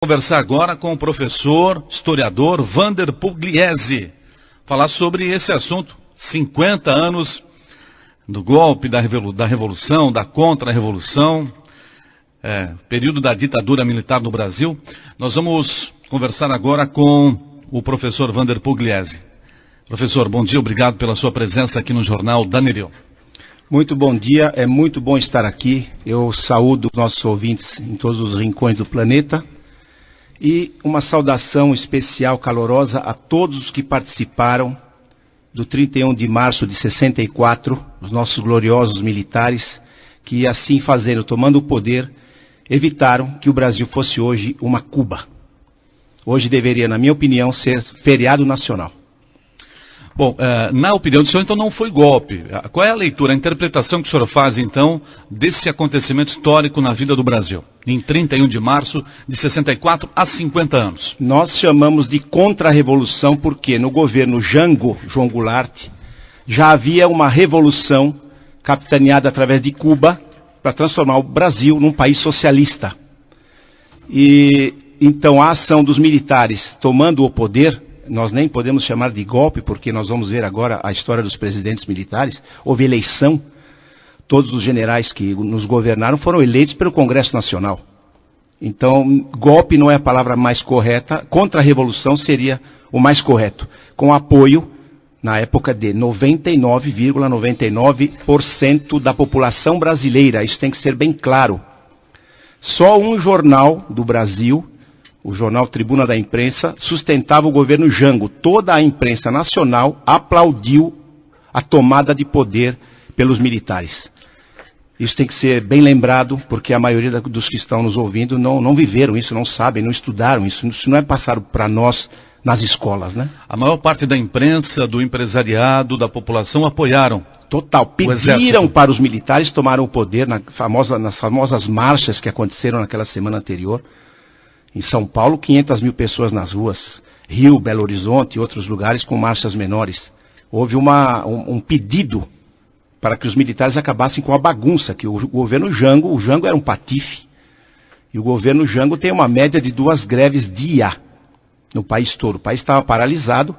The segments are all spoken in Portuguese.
Conversar agora com o professor, historiador Wander Pugliese, falar sobre esse assunto, 50 anos do golpe, da revolução, da contra-revolução, período da ditadura militar no Brasil. Nós vamos conversar agora com o professor Wander Pugliese. Professor, bom dia, obrigado pela sua presença aqui no Jornal da Nereu. Muito bom dia, é muito bom estar aqui. Eu saúdo os nossos ouvintes em todos os rincões do planeta. E uma saudação especial, calorosa, a todos os que participaram do 31 de março de 64, os nossos gloriosos militares, que assim fazendo, tomando o poder, evitaram que o Brasil fosse hoje uma Cuba. Hoje deveria, na minha opinião, ser feriado nacional. Bom, na opinião do senhor, então não foi golpe. Qual é a leitura, a interpretação que o senhor faz, então, desse acontecimento histórico na vida do Brasil, em 31 de março de 64 a 50 anos? Nós chamamos de contra-revolução porque no governo Jango, João Goulart, já havia uma revolução capitaneada através de Cuba para transformar o Brasil num país socialista. E então a ação dos militares tomando o poder, nós nem podemos chamar de golpe, porque nós vamos ver agora a história dos presidentes militares. Houve eleição, todos os generais que nos governaram foram eleitos pelo Congresso Nacional. Então, golpe não é a palavra mais correta, contra-revolução seria o mais correto, com apoio, na época, de 99,99% da população brasileira. Isso tem que ser bem claro. Só um jornal do Brasil, o jornal Tribuna da Imprensa, sustentava o governo Jango. Toda a imprensa nacional aplaudiu a tomada de poder pelos militares. Isso tem que ser bem lembrado, porque a maioria dos que estão nos ouvindo não viveram isso, não sabem, não estudaram isso. Isso não é passado para nós nas escolas, né? A maior parte da imprensa, do empresariado, da população apoiaram. Total. Pediram para os militares tomarem o poder nas famosas marchas que aconteceram naquela semana anterior. Em São Paulo, 500 mil pessoas nas ruas. Rio, Belo Horizonte e outros lugares com marchas menores. Houve um pedido para que os militares acabassem com a bagunça, que o governo Jango, o Jango era um patife. E o governo Jango tem uma média de 2 greves dia no país todo. O país estava paralisado,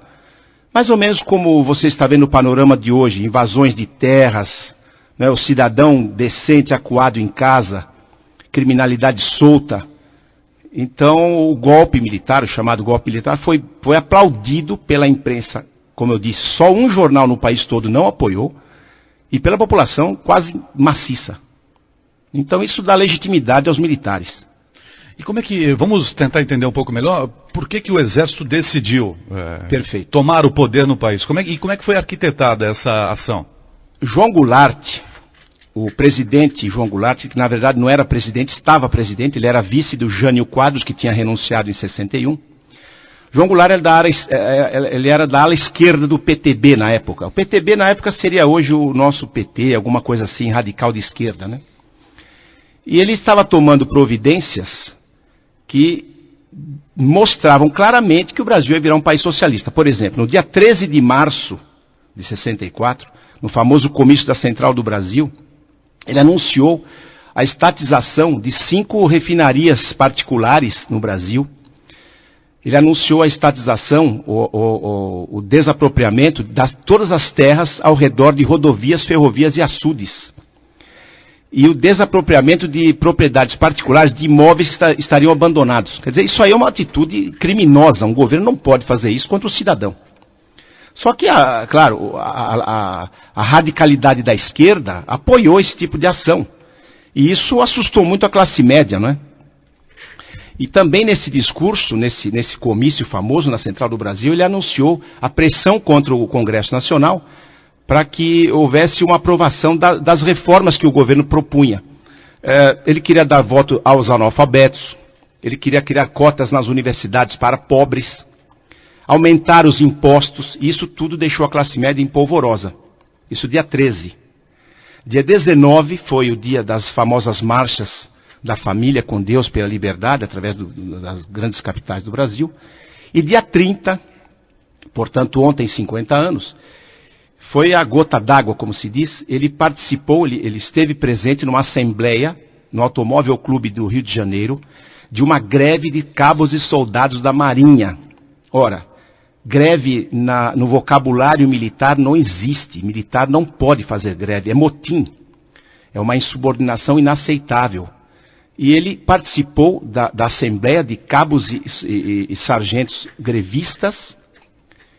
mais ou menos como você está vendo no panorama de hoje, invasões de terras, né, o cidadão decente acuado em casa, criminalidade solta. Então, o golpe militar, o chamado golpe militar, foi aplaudido pela imprensa. Como eu disse, só um jornal no país todo não apoiou, e pela população quase maciça. Então, isso dá legitimidade aos militares. E como é que, vamos tentar entender um pouco melhor, por que o Exército decidiu tomar o poder no país? Como é que foi arquitetada essa ação? João Goulart, o presidente João Goulart, que na verdade não era presidente, estava presidente, ele era vice do Jânio Quadros, que tinha renunciado em 61. João Goulart ele era da ala esquerda do PTB na época. O PTB na época seria hoje o nosso PT, alguma coisa assim, radical de esquerda, né? E ele estava tomando providências que mostravam claramente que o Brasil ia virar um país socialista. Por exemplo, no dia 13 de março de 64, no famoso comício da Central do Brasil, ele anunciou a estatização de 5 refinarias particulares no Brasil. Ele anunciou a estatização, o desapropriamento de todas as terras ao redor de rodovias, ferrovias e açudes. E o desapropriamento de propriedades particulares de imóveis que estariam abandonados. Quer dizer, isso aí é uma atitude criminosa. Um governo não pode fazer isso contra o cidadão. Só que, claro, a radicalidade da esquerda apoiou esse tipo de ação. E isso assustou muito a classe média, não é? E também nesse discurso, nesse comício famoso na Central do Brasil, ele anunciou a pressão contra o Congresso Nacional para que houvesse uma aprovação das reformas que o governo propunha. Ele queria dar voto aos analfabetos, ele queria criar cotas nas universidades para pobres, aumentar os impostos, e isso tudo deixou a classe média empolvorosa. Isso dia 13. Dia 19 foi o dia das famosas marchas da família com Deus pela liberdade, através das grandes capitais do Brasil. E dia 30, portanto ontem 50 anos, foi a gota d'água, como se diz. Ele participou, ele esteve presente numa assembleia no Automóvel Clube do Rio de Janeiro, de uma greve de cabos e soldados da Marinha. Ora, greve no vocabulário militar não existe. Militar não pode fazer greve, é motim. É uma insubordinação inaceitável. E ele participou da Assembleia de Cabos e Sargentos grevistas,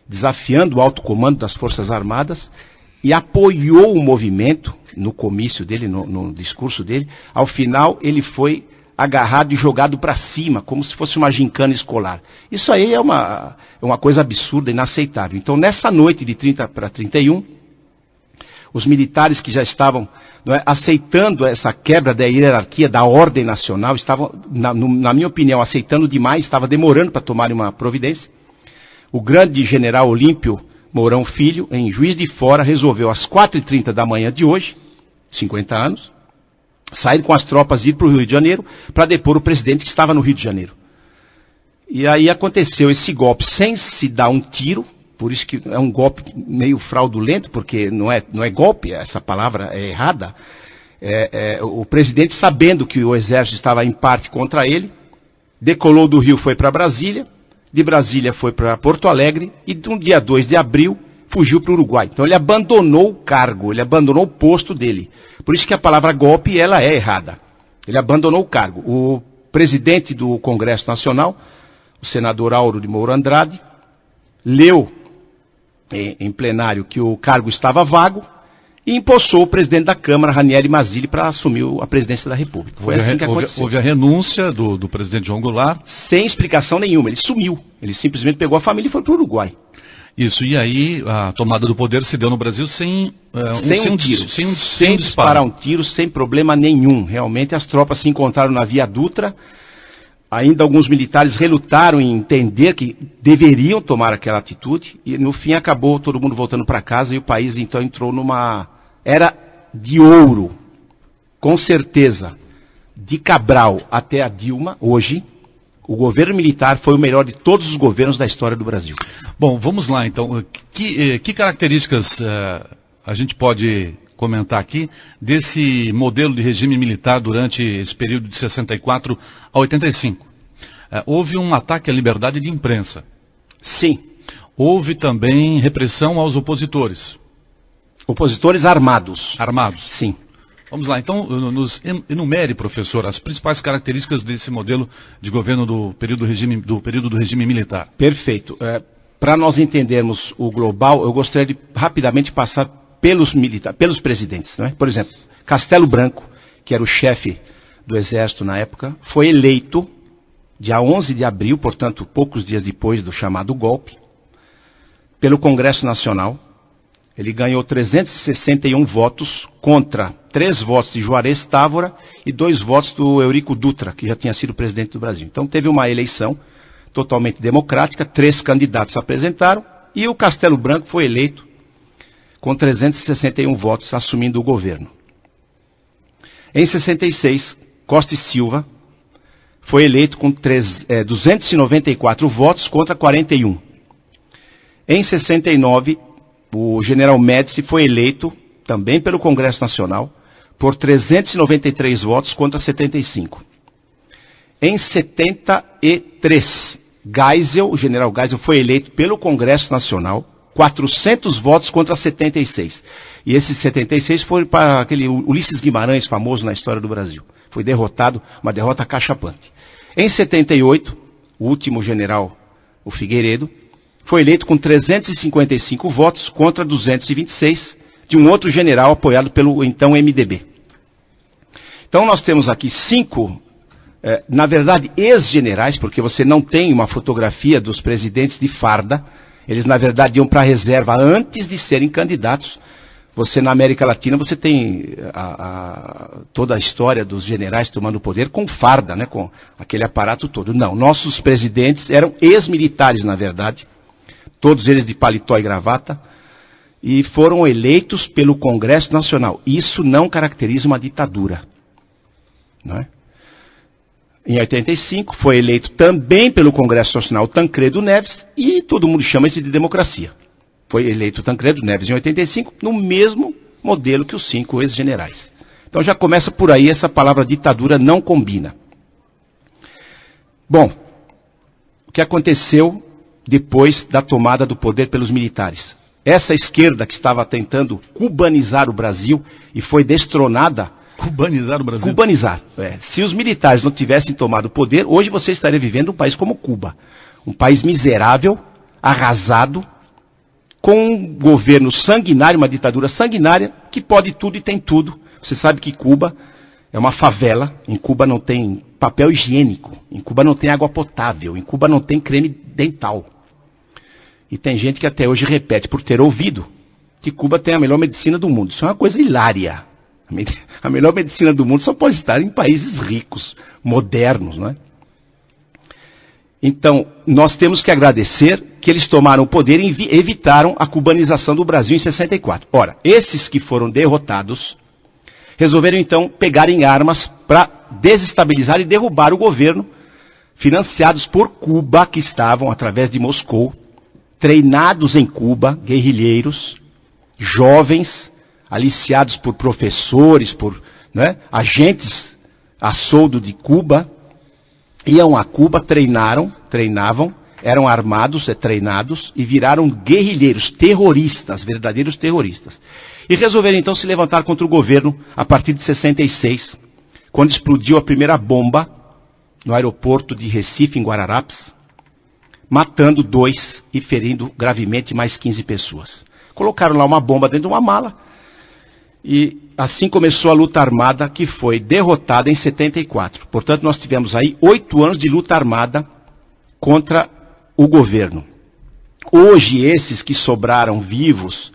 desafiando o alto comando das Forças Armadas, e apoiou o movimento no comício dele, no discurso dele. Ao final, ele foi agarrado e jogado para cima, como se fosse uma gincana escolar. Isso aí é uma coisa absurda, inaceitável. Então, nessa noite de 30 para 31, os militares que já estavam aceitando essa quebra da hierarquia da ordem nacional, estavam, na minha opinião, aceitando demais, estava demorando para tomarem uma providência. O grande general Olímpio Mourão Filho, em Juiz de Fora, resolveu às 4h30 da manhã de hoje, 50 anos, sair com as tropas e ir para o Rio de Janeiro para depor o presidente que estava no Rio de Janeiro. E aí aconteceu esse golpe sem se dar um tiro, por isso que é um golpe meio fraudulento, porque não é golpe, essa palavra é errada. O presidente, sabendo que o exército estava em parte contra ele, decolou do Rio, foi para Brasília, de Brasília foi para Porto Alegre, e no dia 2 de abril fugiu para o Uruguai. Então ele abandonou o cargo, ele abandonou o posto dele. Por isso que a palavra golpe, ela é errada. Ele abandonou o cargo. O presidente do Congresso Nacional, o senador Auro de Moura Andrade, leu em plenário que o cargo estava vago e empossou o presidente da Câmara, Ranieri Mazzilli, para assumir a presidência da República. Foi assim que aconteceu. Houve a renúncia do presidente João Goulart. Sem explicação nenhuma, ele sumiu. Ele simplesmente pegou a família e foi para o Uruguai. Isso, e aí a tomada do poder se deu no Brasil sem um tiro, sem disparar um tiro, sem problema nenhum. Realmente as tropas se encontraram na Via Dutra. Ainda alguns militares relutaram em entender que deveriam tomar aquela atitude, e no fim acabou todo mundo voltando para casa, e o país então entrou numa era de ouro. Com certeza, de Cabral até a Dilma, hoje, o governo militar foi o melhor de todos os governos da história do Brasil. Bom, vamos lá então. Que características a gente pode comentar aqui desse modelo de regime militar durante esse período de 64 a 85. Houve um ataque à liberdade de imprensa. Sim. Houve também repressão aos opositores. Opositores armados. Armados. Sim. Vamos lá, então, nos enumere, professor, as principais características desse modelo de governo do período do regime militar. Perfeito. Para nós entendermos o global, eu gostaria de rapidamente passar pelos presidentes, não é? Por exemplo, Castelo Branco, que era o chefe do exército na época, foi eleito dia 11 de abril, portanto, poucos dias depois do chamado golpe, pelo Congresso Nacional. Ele ganhou 361 votos contra 3 votos de Juarez Távora e 2 votos do Eurico Dutra, que já tinha sido presidente do Brasil. Então teve uma eleição totalmente democrática, 3 candidatos se apresentaram e o Castelo Branco foi eleito com 361 votos, assumindo o governo. Em 66, Costa e Silva foi eleito com 294 votos contra 41. Em 69, o general Médici foi eleito, também pelo Congresso Nacional, por 393 votos contra 75. Em 73, o general Geisel foi eleito pelo Congresso Nacional, 400 votos contra 76. E esses 76 foram para aquele Ulisses Guimarães, famoso na história do Brasil. Foi derrotado, uma derrota cachapante. Em 78, o último general, o Figueiredo, foi eleito com 355 votos contra 226 de um outro general apoiado pelo então MDB. Então nós temos aqui 5, na verdade, ex-generais, porque você não tem uma fotografia dos presidentes de farda. Eles, na verdade, iam para a reserva antes de serem candidatos. Você, na América Latina, você tem toda a história dos generais tomando poder com farda, né, com aquele aparato todo. Não, nossos presidentes eram ex-militares, na verdade, todos eles de paletó e gravata, e foram eleitos pelo Congresso Nacional. Isso não caracteriza uma ditadura, não é? Em 85, foi eleito também pelo Congresso Nacional Tancredo Neves, e todo mundo chama isso de democracia. Foi eleito Tancredo Neves em 85, no mesmo modelo que os 5 ex-generais. Então já começa por aí, essa palavra ditadura não combina. Bom, o que aconteceu depois da tomada do poder pelos militares? Essa esquerda que estava tentando cubanizar o Brasil e foi destronada. Cubanizar o Brasil? Cubanizar. Se os militares não tivessem tomado o poder, hoje você estaria vivendo um país como Cuba. Um país miserável, arrasado, com um governo sanguinário, uma ditadura sanguinária, que pode tudo e tem tudo. Você sabe que Cuba é uma favela, em Cuba não tem papel higiênico, em Cuba não tem água potável, em Cuba não tem creme dental. E tem gente que até hoje repete, por ter ouvido, que Cuba tem a melhor medicina do mundo. Isso é uma coisa hilária. A melhor medicina do mundo só pode estar em países ricos, modernos, não é? Então, nós temos que agradecer que eles tomaram o poder e evitaram a cubanização do Brasil em 64. Ora, esses que foram derrotados resolveram então pegar em armas para desestabilizar e derrubar o governo, financiados por Cuba, que estavam, através de Moscou, treinados em Cuba, guerrilheiros, jovens, aliciados por professores, por agentes a soldo de Cuba, iam a Cuba, treinavam, eram armados, treinados e viraram guerrilheiros, terroristas, verdadeiros terroristas. E resolveram então se levantar contra o governo a partir de 66, quando explodiu a primeira bomba no aeroporto de Recife, em Guararapes, matando 2 e ferindo gravemente mais 15 pessoas. Colocaram lá uma bomba dentro de uma mala e assim começou a luta armada, que foi derrotada em 74. Portanto, nós tivemos aí 8 anos de luta armada contra o governo. Hoje, esses que sobraram vivos,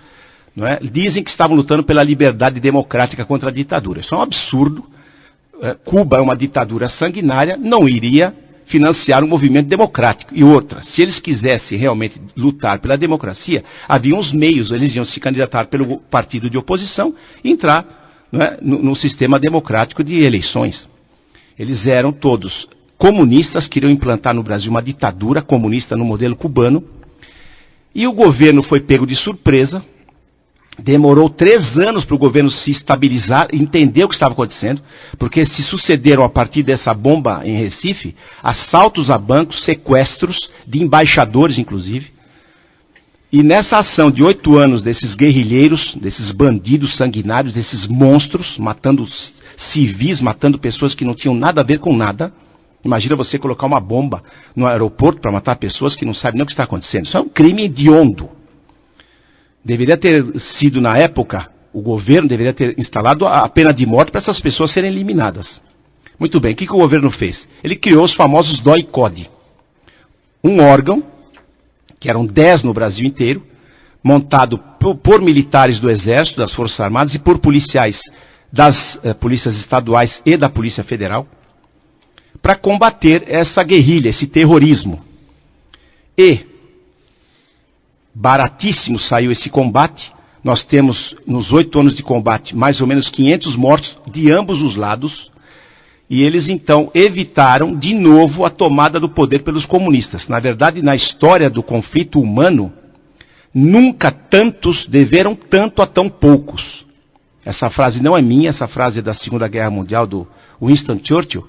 dizem que estavam lutando pela liberdade democrática contra a ditadura. Isso é um absurdo. Cuba é uma ditadura sanguinária, não iria financiar um movimento democrático. E outra, se eles quisessem realmente lutar pela democracia, havia uns meios, eles iam se candidatar pelo partido de oposição e entrar no sistema democrático de eleições. Eles eram todos comunistas, queriam implantar no Brasil uma ditadura comunista no modelo cubano, e o governo foi pego de surpresa. Demorou 3 anos para o governo se estabilizar, entender o que estava acontecendo, porque se sucederam a partir dessa bomba em Recife, assaltos a bancos, sequestros de embaixadores, inclusive. E nessa ação de 8 anos desses guerrilheiros, desses bandidos sanguinários, desses monstros, matando civis, matando pessoas que não tinham nada a ver com nada. Imagina você colocar uma bomba no aeroporto para matar pessoas que não sabem nem o que está acontecendo. Isso é um crime hediondo. Deveria ter sido, na época, o governo deveria ter instalado a pena de morte para essas pessoas serem eliminadas. Muito bem, o que o governo fez? Ele criou os famosos DOI-CODE. Um órgão, que eram 10 no Brasil inteiro, montado por militares do Exército, das Forças Armadas e por policiais das polícias estaduais e da Polícia Federal, para combater essa guerrilha, esse terrorismo. E baratíssimo saiu esse combate. Nós temos, nos 8 anos de combate, mais ou menos 500 mortos de ambos os lados. E eles, então, evitaram, de novo, a tomada do poder pelos comunistas. Na verdade, na história do conflito humano, nunca tantos deveram tanto a tão poucos. Essa frase não é minha, essa frase é da Segunda Guerra Mundial, do Winston Churchill.